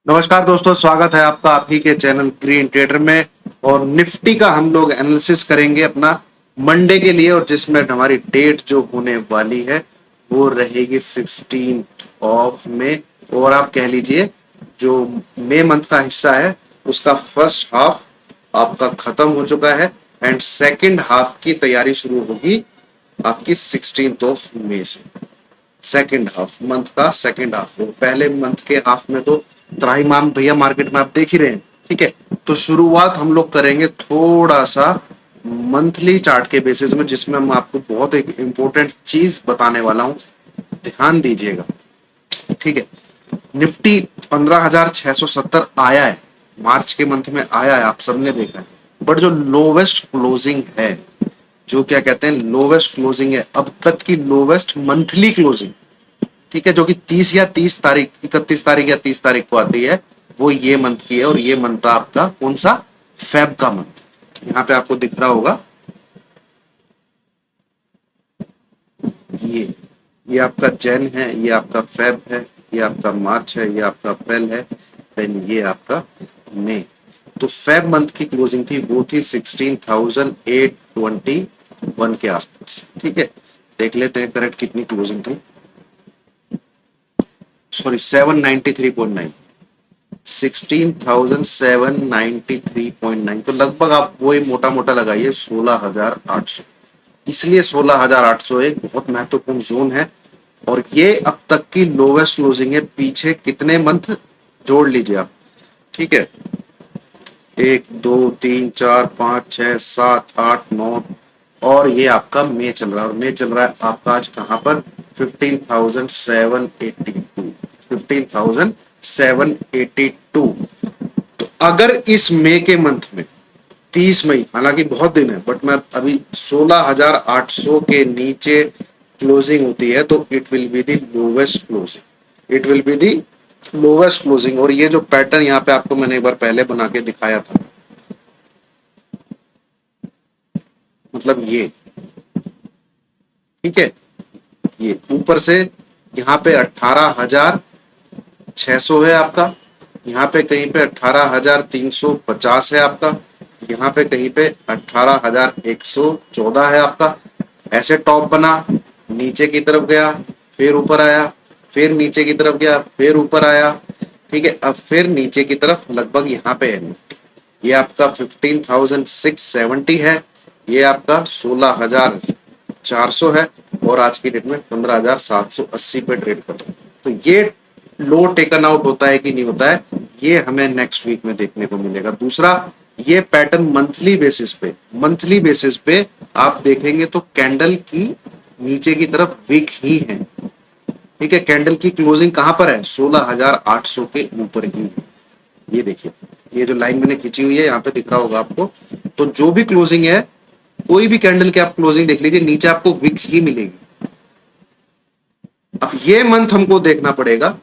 नमस्कार दोस्तों, स्वागत है आपका आप ही के चैनल ग्रीन ट्रेडर में। और निफ्टी का हम लोग एनालिसिस करेंगे अपना मंडे के लिए, और जिसमें हमारी डेट जो होने वाली है वो रहेगी 16 ऑफ में। और आप कह लीजिए जो मई मंथ का हिस्सा है उसका फर्स्ट हाफ आपका खत्म हो चुका है एंड सेकंड हाफ की तैयारी शुरू होगी आपकी 16 ऑफ मई से। सेकंड हाफ मंथ का सेकंड हाफ, पहले मंथ के हाफ में तो त्राहिमाम भैया मार्केट में आप देख ही रहे हैं। ठीक है, तो शुरुआत हम लोग करेंगे थोड़ा सा मंथली चार्ट के बेसिस में, जिसमें मैं आपको बहुत एक इंपॉर्टेंट चीज बताने वाला हूं, ध्यान दीजिएगा। ठीक है, निफ्टी 15,670 आया है, मार्च के मंथ में आया है, आप सबने देखा है। बट जो लोवेस्ट क्लोजिंग है, जो क्या कहते हैं लोवेस्ट क्लोजिंग है, अब तक की लोवेस्ट मंथली क्लोजिंग, ठीक है, जो कि 30 या 30 तारीख 31 तारीख या 30 तारीख को आती है, वो ये मंथ की है। और ये मंथ आपका कौन सा? फेब का मंथ। यहां पे आपको दिख रहा होगा ये आपका जैन है, ये आपका फेब है, ये आपका मार्च है, ये आपका अप्रैल है, देन ये आपका मई। तो फेब मंथ की क्लोजिंग थी वो थी 16,821 के आसपास। ठीक है, देख लेते हैं करेक्ट कितनी क्लोजिंग थी। सॉरी, 793.9, 16,793.9। तो लगभग आप वही मोटा मोटा लगाइए 16,800। इसलिए 16,800 एक बहुत महत्वपूर्ण जोन है, और ये अब तक की लोवेस्ट क्लोजिंग है। पीछे कितने मंथ जोड़ लीजिए आप। ठीक है, 1 2 3 4 5 6 7 8 9, और ये आपका मई चल रहा है, और मई चल रहा है आपका आज कहां पर? 15,782। तो अगर इस मई के मंथ में 30 मई, हालांकि बहुत दिन है, बट मैं अभी 16,800 के नीचे क्लोजिंग होती है तो it will be the lowest closing, it will be the lowest closing. और ये जो पैटर्न यहाँ पे आपको मैंने एक बार पहले बना के दिखाया था, मतलब ये, ठीक है, ये ऊपर से यहाँ पे 18,600 है आपका, यहाँ पे कहीं पे 18,350 है आपका, यहाँ पे कहीं पे 18,114 है आपका। ऐसे टॉप बना, नीचे की तरफ गया, फिर ऊपर आया, फिर नीचे की तरफ गया, फिर ऊपर आया। ठीक है, अब फिर नीचे की तरफ लगभग यहाँ पे है निफ्टी, ये आपका 15,670 है, ये आपका 16,400 है, और आज की डेट में 15,780 पे ट्रेड कर रहे हैं। तो ये लो टेकन आउट होता है कि नहीं होता है, ये हमें नेक्स्ट वीक में देखने को मिलेगा। दूसरा, ये पैटर्न मंथली बेसिस पे आप देखेंगे तो कैंडल की नीचे की तरफ वीक ही है। ठीक है, कैंडल की क्लोजिंग कहां पर है? 16,800 के ऊपर ही है। ये देखिए, ये जो लाइन मैंने खींची हुई है यहाँ पे दिख रहा होगा आपको। तो जो भी क्लोजिंग है, कोई भी कैंडल की आप क्लोजिंग देख लीजिए, नीचे आपको विक ही मिलेगी। अब ये मंथ हमको देखना पड़ेगा,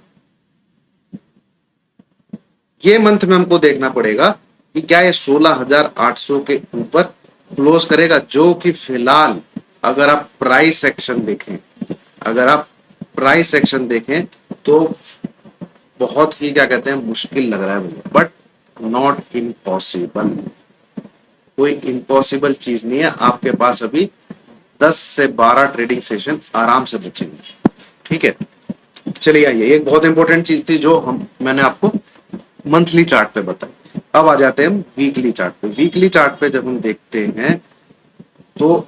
ये मंथ में हमको देखना पड़ेगा कि क्या ये 16,800 के ऊपर क्लोज करेगा, जो कि फिलहाल अगर आप प्राइस एक्शन देखें, अगर आप प्राइस एक्शन देखें तो बहुत ही क्या कहते हैं मुश्किल लग रहा है मुझे, बट नॉट इम्पॉसिबल। कोई इम्पॉसिबल चीज नहीं है, आपके पास अभी 10 से 12 ट्रेडिंग सेशन आराम से बचेंगे। ठीक है, चलिए आइए, एक बहुत इंपॉर्टेंट चीज थी जो मैंने आपको मंथली चार्ट पे बताई। अब आ जाते हैं हम वीकली चार्ट पे। वीकली चार्ट पे जब हम देखते हैं तो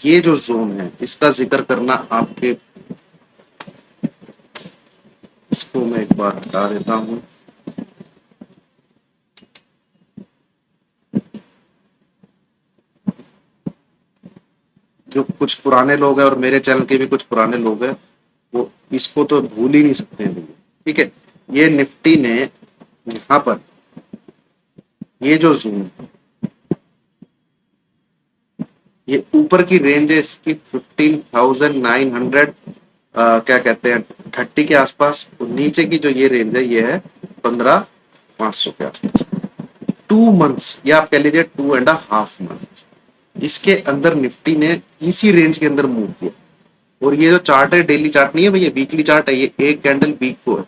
ये जो जोन है इसका जिक्र करना आपके, इसको मैं एक बार हटा देता हूं। जो कुछ पुराने लोग हैं, और मेरे चैनल के भी कुछ पुराने लोग हैं, वो इसको तो भूल ही नहीं सकते हैं भैया। ठीक है, ये निफ्टी ने यहां पर ये जो जोन, ये ऊपर की रेंज है इसकी 15,900 क्या कहते हैं 30 के आसपास, और नीचे की जो ये रेंज है ये है 15,500 के आसपास। 2 मंथ्स, या आप कह लीजिए 2.5 मंथ, इसके अंदर निफ्टी ने इसी रेंज के अंदर मूव किया। और ये जो चार्ट है डेली चार्ट नहीं है भैया, वीकली चार्ट है, ये एक कैंडल वीक को है।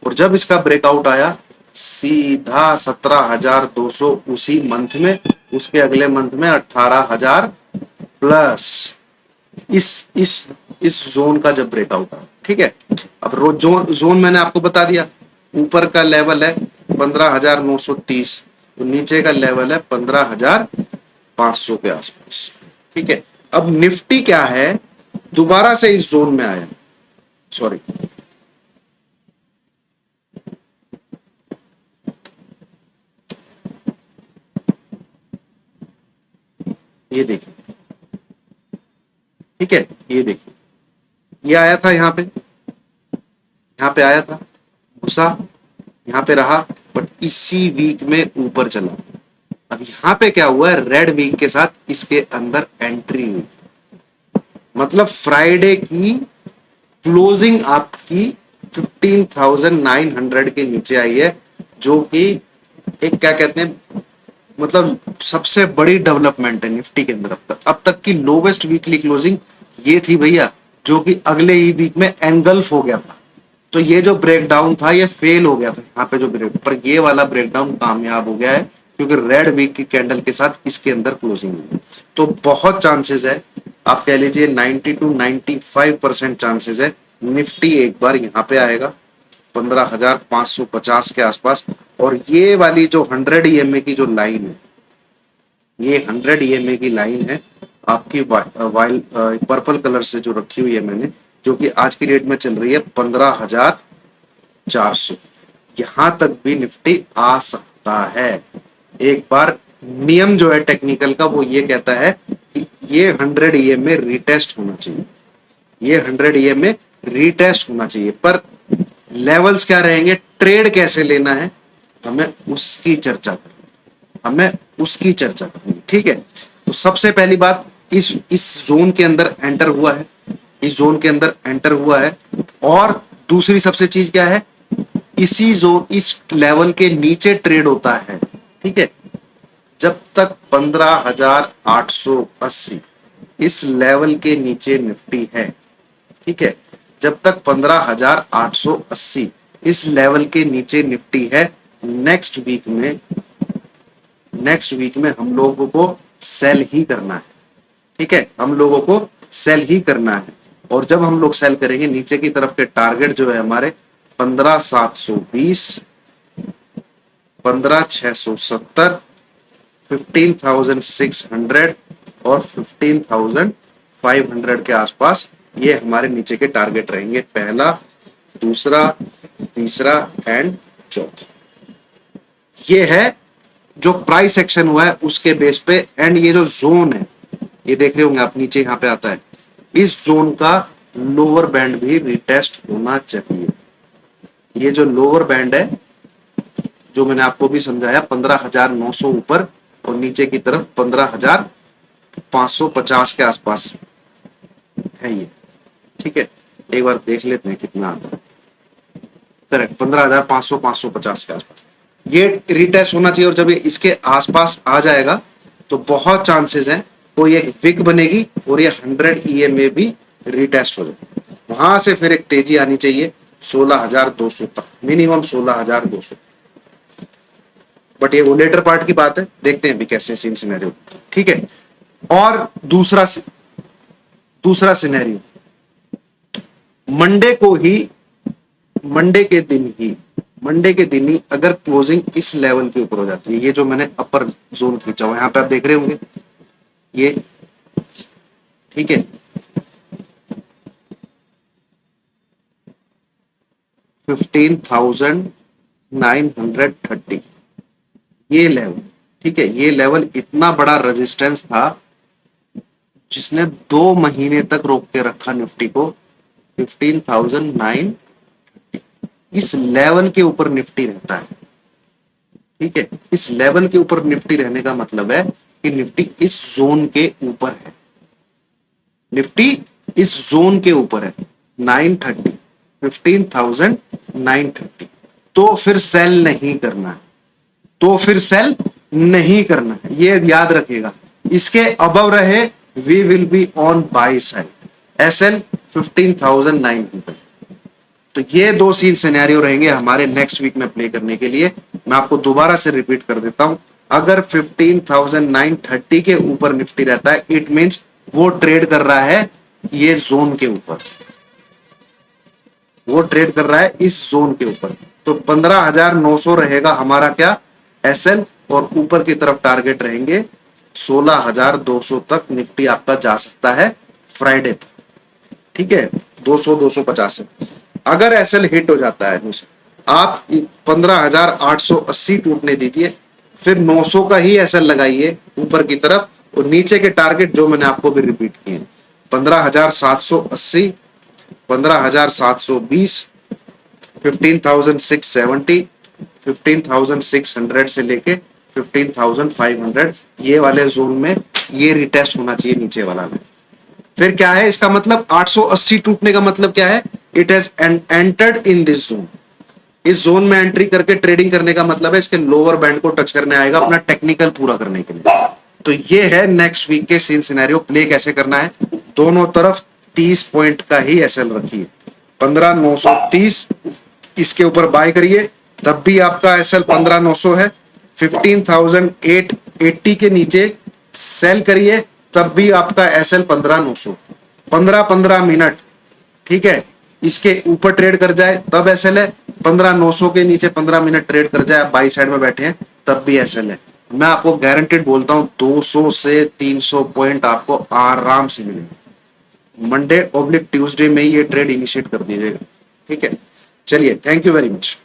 और जब इसका ब्रेकआउट आया सीधा 17,200 उसी मंथ में, उसके अगले मंथ में 18,000 प्लस इस इस इस जोन का जब ब्रेकआउट है। ठीक है, अब रोज जोन मैंने आपको बता दिया। ऊपर का लेवल है 15,930, तो नीचे का लेवल है 15,500 के आसपास। ठीक है, अब निफ्टी क्या है, दोबारा से इस जोन में आया, सॉरी ये देखिए, ठीक है ये देखिए, ये आया था यहाँ पे आया था, घुसा, यहाँ पे रहा, बट इसी वीक में ऊपर चला। अब यहाँ पे क्या हुआ है, रेड वीक के साथ इसके अंदर एंट्री हुई, मतलब फ्राइडे की क्लोजिंग आपकी 15,900 के नीचे आई है, जो कि एक क्या कहते हैं, मतलब सबसे बड़ी डेवलपमेंट है निफ्टी के अंदर। अब तक की लोवेस्ट वीकली क्लोजिंग ये थी भैया, जो कि अगले ही वीक में एंगल्फ हो गया था। तो ये जो ब्रेकडाउन था ये फेल हो गया था यहाँ पे, जो ब्रेक पर ये वाला ब्रेकडाउन कामयाब हो गया है, क्योंकि रेड वीक की कैंडल के साथ इसके अंदर क्लोजिंग हुई। तो बहुत चांसेस है, आप कह लीजिए 90 to 95% चांसेस है निफ्टी एक बार यहाँ पे आएगा 15,550 के आसपास। और ये वाली जो 100 EMA की जो लाइन है, ये 100 EMA की लाइन है आपकी वाइल पर्पल कलर से जो रखी हुई है मैंने, जो कि आज की डेट में चल रही है 15,400। यहां तक भी निफ्टी आ सकता है एक बार। नियम जो है टेक्निकल का वो ये कहता है कि ये 100 EMA रिटेस्ट होना चाहिए, ये 100 EMA रिटेस्ट होना चाहिए, पर लेवल्स क्या रहेंगे, ट्रेड कैसे लेना है, हमें उसकी चर्चा करनी। ठीक है, तो सबसे पहली बात, इस जोन के अंदर एंटर हुआ है, इस जोन के अंदर एंटर हुआ है। और दूसरी सबसे चीज क्या है, इसी जोन, इस लेवल के नीचे ट्रेड होता है। ठीक है, जब तक 15,880 इस लेवल के नीचे निफ्टी है, ठीक है, जब तक 15,880 इस लेवल के नीचे निफ्टी है, नेक्स्ट वीक में हम लोगों को सेल ही करना है। ठीक है, हम लोगों को सेल ही करना है। और जब हम लोग सेल करेंगे, नीचे की तरफ के टारगेट जो है हमारे 15,720, 15,670, 15,600 और 15,500 के आसपास, ये हमारे नीचे के टारगेट रहेंगे, पहला, दूसरा, तीसरा एंड चौथा। ये है जो प्राइस एक्शन हुआ है उसके बेस पे। एंड ये जो जोन है, ये देख रहे होंगे आप, नीचे यहाँ पे आता है, इस जोन का लोअर बैंड भी रिटेस्ट होना चाहिए। ये जो लोअर बैंड है, जो मैंने आपको भी समझाया, 15,900 ऊपर और नीचे की तरफ 15,550 के आसपास है ये। ठीक है, एक बार देख लेते हैं कितना आता है। करेक्ट, 15,500, 550 के आसपास ये रिटेस्ट होना चाहिए। और जब ये इसके आसपास आ जाएगा तो बहुत चांसेस हैं कोई एक विक बनेगी और ये 100 EMA भी रिटेस्ट हो जाए। वहां से फिर एक तेजी आनी चाहिए 16,200 तक, मिनिमम 16,200। बट ये वो लेटर पार्ट की बात है, देखते हैं भी कैसे सीन सिनेरियो। ठीक है, और दूसरा सिनेरियो, मंडे के दिन ही अगर क्लोजिंग इस लेवल के ऊपर हो जाती है, ये जो मैंने अपर जोन खींचा हुआ, यहां पे आप देख रहे होंगे ये, ठीक है, 15,930 ये लेवल। ठीक है, ये लेवल इतना बड़ा रेजिस्टेंस था जिसने 2 महीने तक रोक के रखा निफ्टी को। 15,930 इस लेवल के ऊपर निफ्टी रहता है। ठीक है, इस लेवल के ऊपर निफ्टी रहने का मतलब है कि निफ्टी इस जोन के ऊपर है, निफ्टी इस जोन के ऊपर है 930, 15,930। तो फिर सेल नहीं करना है, ये याद रखिएगा। इसके अबव रहे, we will be on buy side. SL 15,900, तो ये दो सीन सिनेरियो रहेंगे हमारे नेक्स्ट वीक में प्ले करने के लिए। मैं आपको दोबारा से रिपीट कर देता हूं, अगर 15,930 के ऊपर निफ्टी रहता है, इट मींस वो ट्रेड कर रहा है ये जोन के ऊपर, वो ट्रेड कर रहा है इस जोन के ऊपर। तो 15,900 रहेगा हमारा क्या, एसएल, और ऊपर की तरफ टारगेट रहेंगे 16,200 तक निफ्टी आपका जा सकता है फ्राइडे तक, ठीक है, 200-250 से। अगर एसएल हिट हो जाता है आप 15,880 टूटने दीजिए, फिर 900 का ही एसएल लगाइए ऊपर की तरफ, और नीचे के टारगेट जो मैंने आपको भी रिपीट किए, 15,780, 15,720, 15,670, 15,600 से लेके 15,500, ये वाले जोन में ये रिटेस्ट होना चाहिए नीचे वाला में। फिर क्या है इसका मतलब, 880 टूटने का मतलब क्या है, it has entered in this zone. इस जोन में एंट्री करके ट्रेडिंग करने का मतलब है इसके लोअर बैंड को टच करने आएगा अपना टेक्निकल पूरा करने के लिए। तो ये है नेक्स्ट वीक के सीन सिनेरियो। प्ले कैसे करना है, दोनों तरफ 30 पॉइंट का ही एसएल रखिए, 15,930 इसके ऊपर बाय करिए, तब भी आपका एसएल 15,900 है। 15,880 के नीचे सेल करिए, तब भी आपका एसएल 15,900। 15-15 मिनट, ठीक है, इसके ऊपर ट्रेड कर जाए तब एसएल है, 15,900 के नीचे 15 मिनट ट्रेड कर जाए, आप बाई साइड में बैठे हैं तब भी एसएल है। मैं आपको गारंटेड बोलता हूं 200 से 300 पॉइंट आपको आराम से मिलेंगे। मंडे/ट्यूसडे में ये ट्रेड इनिशिएट कर दीजिएगा, ठीक है। चलिए, थैंक यू वेरी मच।